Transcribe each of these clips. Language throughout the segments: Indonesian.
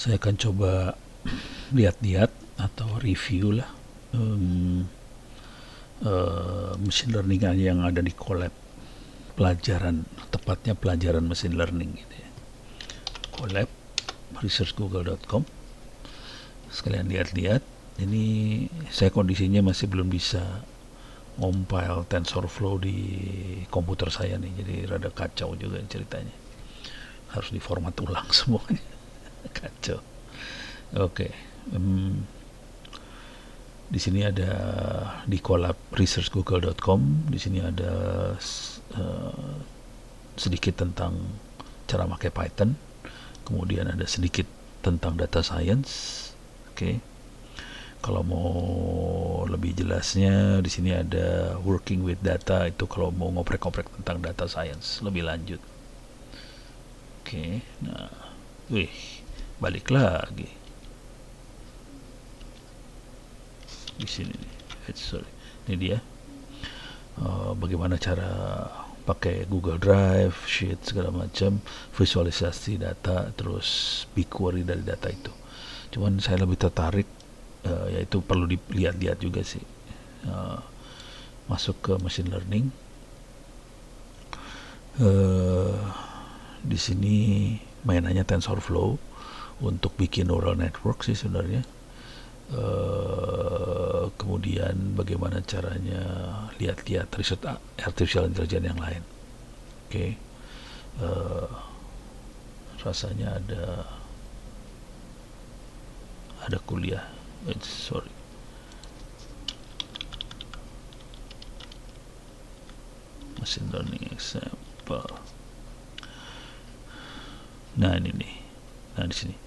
Saya akan coba lihat-lihat atau review lah um, machine learning yang ada di Colab, pelajaran, tepatnya pelajaran machine learning gitu ya. Colab researchgoogle.com, sekalian lihat-lihat. Ini saya kondisinya masih belum bisa compile TensorFlow di komputer saya nih, jadi rada kacau juga ceritanya, harus diformat ulang semuanya. Kacau. Oke. Di sini ada di collab researchgoogle.com. Di sini ada sedikit tentang cara pakai Python. Kemudian ada sedikit tentang data science. Oke. Kalau mau lebih jelasnya di sini ada working with data, itu kalau mau ngoprek-ngoprek tentang data science lebih lanjut. Oke. Nah, balik lagi di sini nih. Sorry, ini dia bagaimana cara pakai Google Drive, Sheet segala macam, visualisasi data, terus BigQuery dari data itu. Cuman saya lebih tertarik yaitu perlu dilihat-lihat juga sih, masuk ke machine learning. Di sini mainannya TensorFlow untuk bikin neural network sih sebenarnya. Kemudian bagaimana caranya lihat-lihat riset artificial intelligence yang lain. Oke. Rasanya ada kuliah. Sorry. Machine learning example. Nah ini nih. Nah di sini.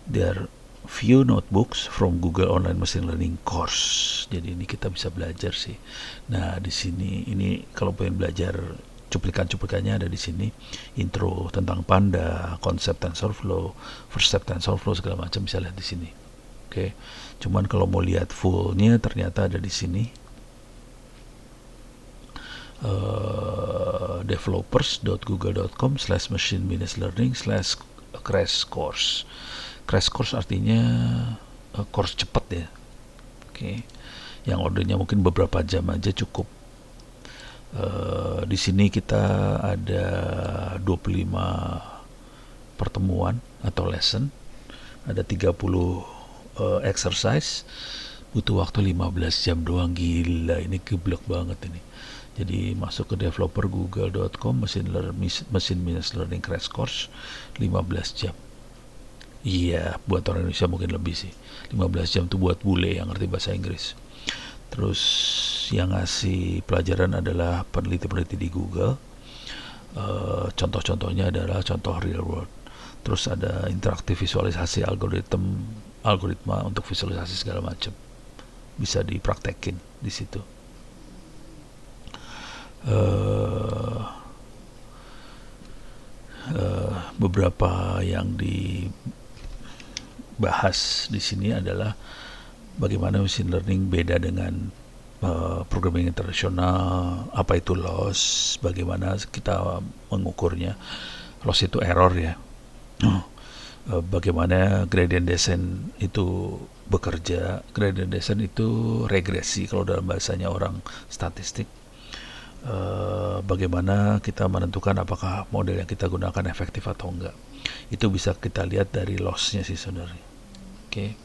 There few notebooks from Google Online Machine Learning Course. Jadi ini kita bisa belajar sih. Nah di sini ini kalau pengen belajar cuplikan-cuplikannya ada di sini. Intro tentang Panda, konsep TensorFlow, first step TensorFlow segala macam bisa lihat di sini. Oke. Cuman kalau mau lihat fullnya ternyata ada di sini. Developers.google.com/machine-learning/crash course. Crash course artinya course cepat ya. Oke. Yang ordernya mungkin beberapa jam aja cukup. Di sini kita ada 25 pertemuan atau lesson. Ada 30 exercise. Butuh waktu 15 jam doang. Gila, ini geblek banget ini. Jadi masuk ke developer google.com machine learning crash course 15 jam. Iya, buat orang Indonesia mungkin lebih sih. 15 jam tuh buat bule yang ngerti bahasa Inggris. Terus yang ngasih pelajaran adalah peneliti-peneliti di Google. Contoh-contohnya adalah contoh real world. Terus ada interaktif visualisasi algoritma untuk visualisasi segala macam. Bisa dipraktekin di situ. Beberapa yang dibahas di sini adalah bagaimana machine learning beda dengan programming internasional, apa itu loss, bagaimana kita mengukurnya. Loss itu error ya. Bagaimana gradient descent itu bekerja. Gradient descent itu regresi kalau dalam bahasanya orang statistik. Bagaimana kita menentukan apakah model yang kita gunakan efektif atau enggak, itu bisa kita lihat dari loss-nya sih sebenarnya. Oke.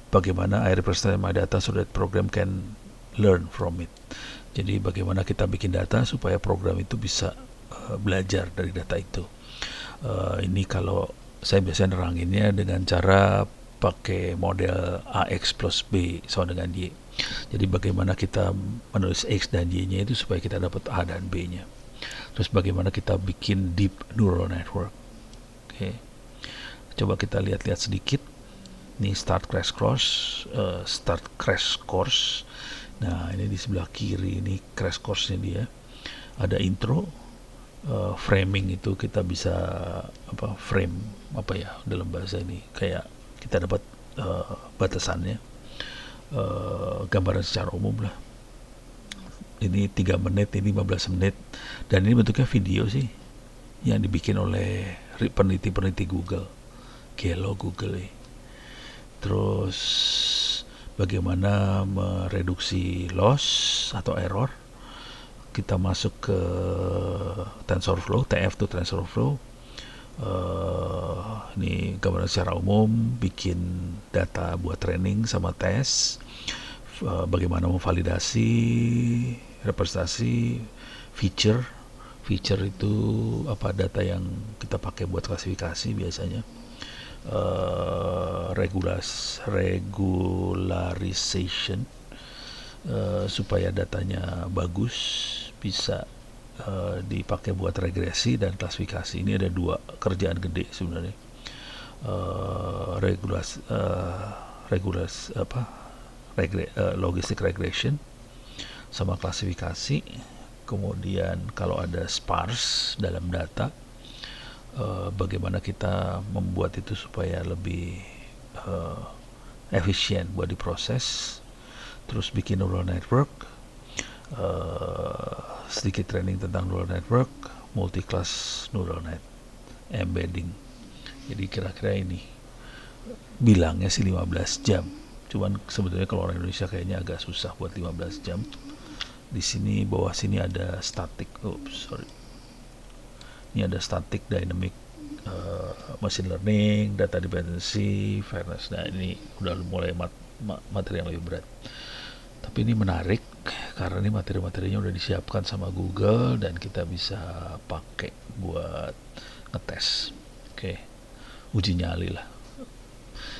Bagaimana I represent my data so that program can learn from it. Jadi bagaimana kita bikin data supaya program itu bisa belajar dari data itu. Ini kalau saya biasanya neranginnya dengan cara pakai model AX plus B sama dengan Y. Jadi bagaimana kita menulis X dan Y-nya itu supaya kita dapat A dan B-nya. Terus bagaimana kita bikin deep neural network. Oke. Coba kita lihat-lihat sedikit. Ini start crash course. Nah, ini di sebelah kiri ini crash course-nya dia. Ada intro, framing itu kita bisa frame dalam bahasa ini kayak kita dapat batasannya. Gambaran secara umum lah. Ini 3 menit, ini 15 menit, dan ini bentuknya video sih. yang dibikin oleh peneliti-peneliti Google, Gelo Google. Terus bagaimana mereduksi loss atau error. Kita masuk ke TensorFlow, TF to TensorFlow. Ini gambaran secara umum, bikin data buat training sama tes, bagaimana memvalidasi, representasi, feature itu apa data yang kita pakai buat klasifikasi biasanya, regularization, supaya datanya bagus, bisa dipakai buat regresi dan klasifikasi. Ini ada dua kerjaan gede sebenarnya. Logistic regression sama klasifikasi. Kemudian kalau ada sparse dalam data, bagaimana kita membuat itu supaya lebih efisien buat diproses. Terus bikin neural network, sedikit training tentang neural network, multi-class neural net, embedding. Jadi kira-kira ini bilangnya sih 15 jam. Cuman sebetulnya kalau orang Indonesia kayaknya agak susah buat 15 jam. Di sini bawah sini ada static. Ini ada static, dynamic, machine learning, data dependency, fairness. Nah, ini udah mulai materi yang lebih berat. Tapi ini menarik karena ini materi-materinya udah disiapkan sama Google dan kita bisa pakai buat ngetes. Oke. Uji nyali lah.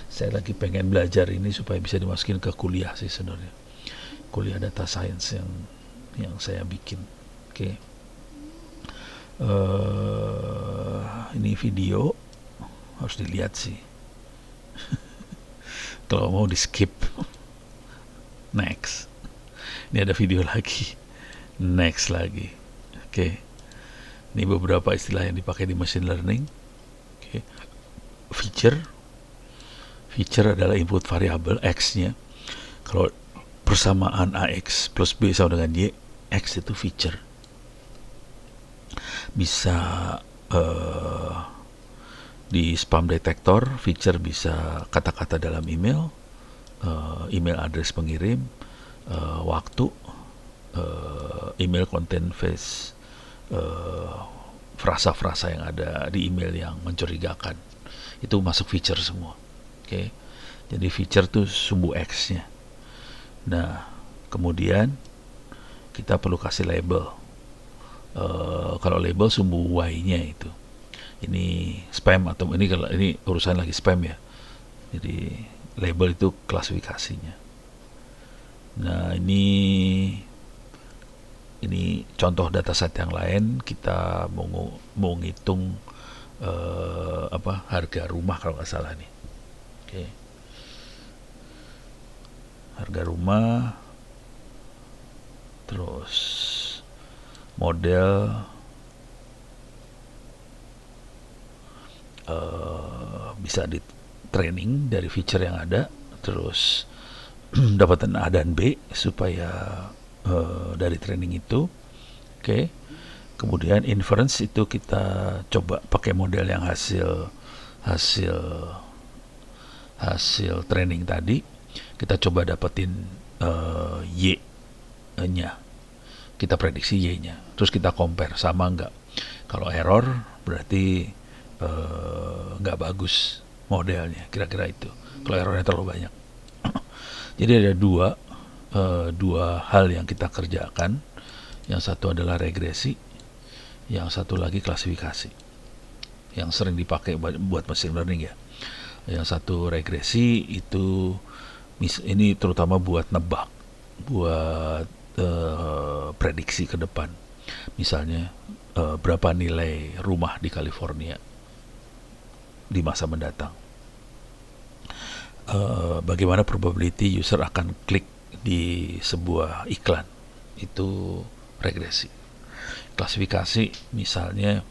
Saya lagi pengen belajar ini supaya bisa dimasukin ke kuliah sih sebenarnya. Kuliah data science yang saya bikin. Oke. Ini video harus dilihat sih. Kalau mau di skip. Next. Ini ada video lagi. Next lagi. Oke. Ini beberapa istilah yang dipakai di machine learning. Oke. Feature adalah input variabel X-nya. Kalau persamaan AX plus B sama dengan Y, X itu feature. Bisa di spam detector, feature bisa kata-kata dalam email, email address pengirim, waktu, email content phase, frasa-frasa yang ada di email yang mencurigakan. Itu masuk feature semua. Oke. Jadi feature tuh sumbu X-nya. Nah, kemudian kita perlu kasih label. Kalau label sumbu Y-nya itu. Ini spam atau ini urusan lagi spam ya. Jadi label itu klasifikasinya. Nah, ini contoh dataset yang lain. Kita mau ngitung harga rumah kalau nggak salah nih. Oke. Harga rumah, terus model, bisa di training dari feature yang ada, terus dapatan A dan B supaya dari training itu. Oke. Kemudian inference itu kita coba pakai model yang hasil training tadi, kita coba dapetin Y-nya, kita prediksi Y-nya, terus kita compare sama enggak. Kalau error berarti enggak bagus modelnya, kira-kira itu. Kalau errornya terlalu banyak. Jadi ada dua hal yang kita kerjakan. Yang satu adalah regresi, yang satu lagi klasifikasi, yang sering dipakai buat machine learning ya. Yang satu regresi itu ini terutama buat nebak, buat prediksi ke depan. Misalnya berapa nilai rumah di California di masa mendatang. Bagaimana probability user akan klik di sebuah iklan. Itu regresi. Klasifikasi misalnya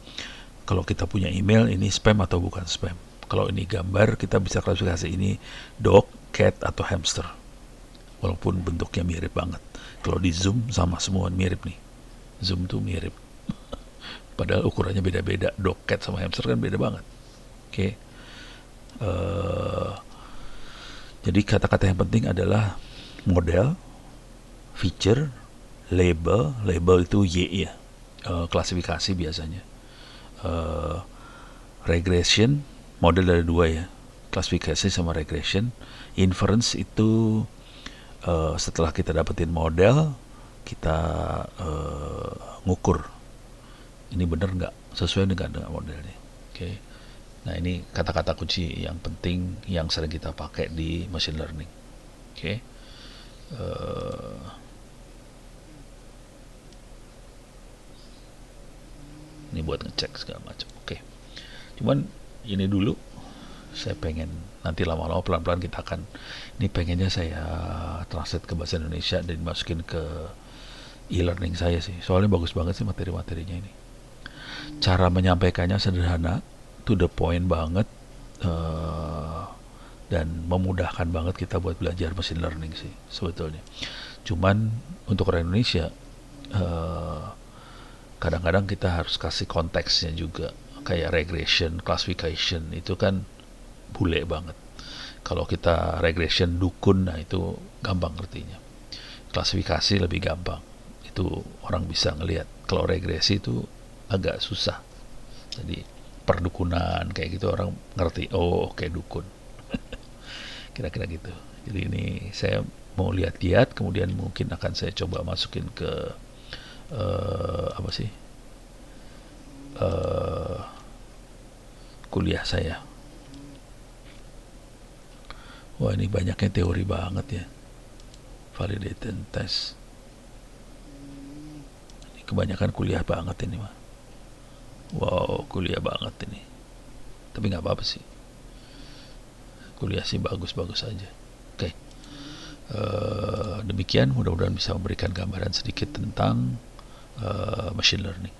kalau kita punya email ini spam atau bukan spam. Kalau ini gambar, kita bisa klasifikasi ini dog, cat, atau hamster. Walaupun bentuknya mirip banget. Kalau di zoom sama semua mirip nih. Zoom tuh mirip. Padahal ukurannya beda-beda. Docket sama hamster kan beda banget. Oke. Eh, jadi kata-kata yang penting adalah model, feature, label. Label itu Y ya. Klasifikasi biasanya. Eh, regression, model ada dua ya. Klasifikasi sama regression. Inference itu setelah kita dapetin model, kita ngukur ini benar nggak sesuai dengan modelnya. Oke. Nah, ini kata-kata kunci yang penting yang sering kita pakai di machine learning. Oke. Ini buat ngecek segala macam. Oke. Cuman ini dulu saya pengen nanti lama-lama pelan-pelan kita akan, ini pengennya saya translate ke bahasa Indonesia dan dimasukin ke e-learning saya sih. Soalnya bagus banget sih materi-materinya ini. Cara menyampaikannya sederhana, to the point banget, dan memudahkan banget kita buat belajar machine learning sih sebetulnya. Cuman untuk orang Indonesia kadang-kadang kita harus kasih konteksnya juga, kayak regression, classification itu kan bule banget. Kalau kita regression dukun, nah itu gampang ngertinya. Klasifikasi lebih gampang, itu orang bisa ngelihat. Kalau regresi itu agak susah. Jadi perdukunan kayak gitu orang ngerti, oh oke, dukun. Kira-kira gitu. Jadi ini saya mau lihat-lihat, kemudian mungkin akan saya coba masukin ke apa sih, kuliah saya. Wah, ini banyaknya teori banget ya. Validated test. Ini kebanyakan kuliah banget ini mah. Wow, kuliah banget ini. Tapi nggak apa-apa sih. Kuliah sih bagus-bagus aja. Oke. Demikian, mudah-mudahan bisa memberikan gambaran sedikit tentang machine learning.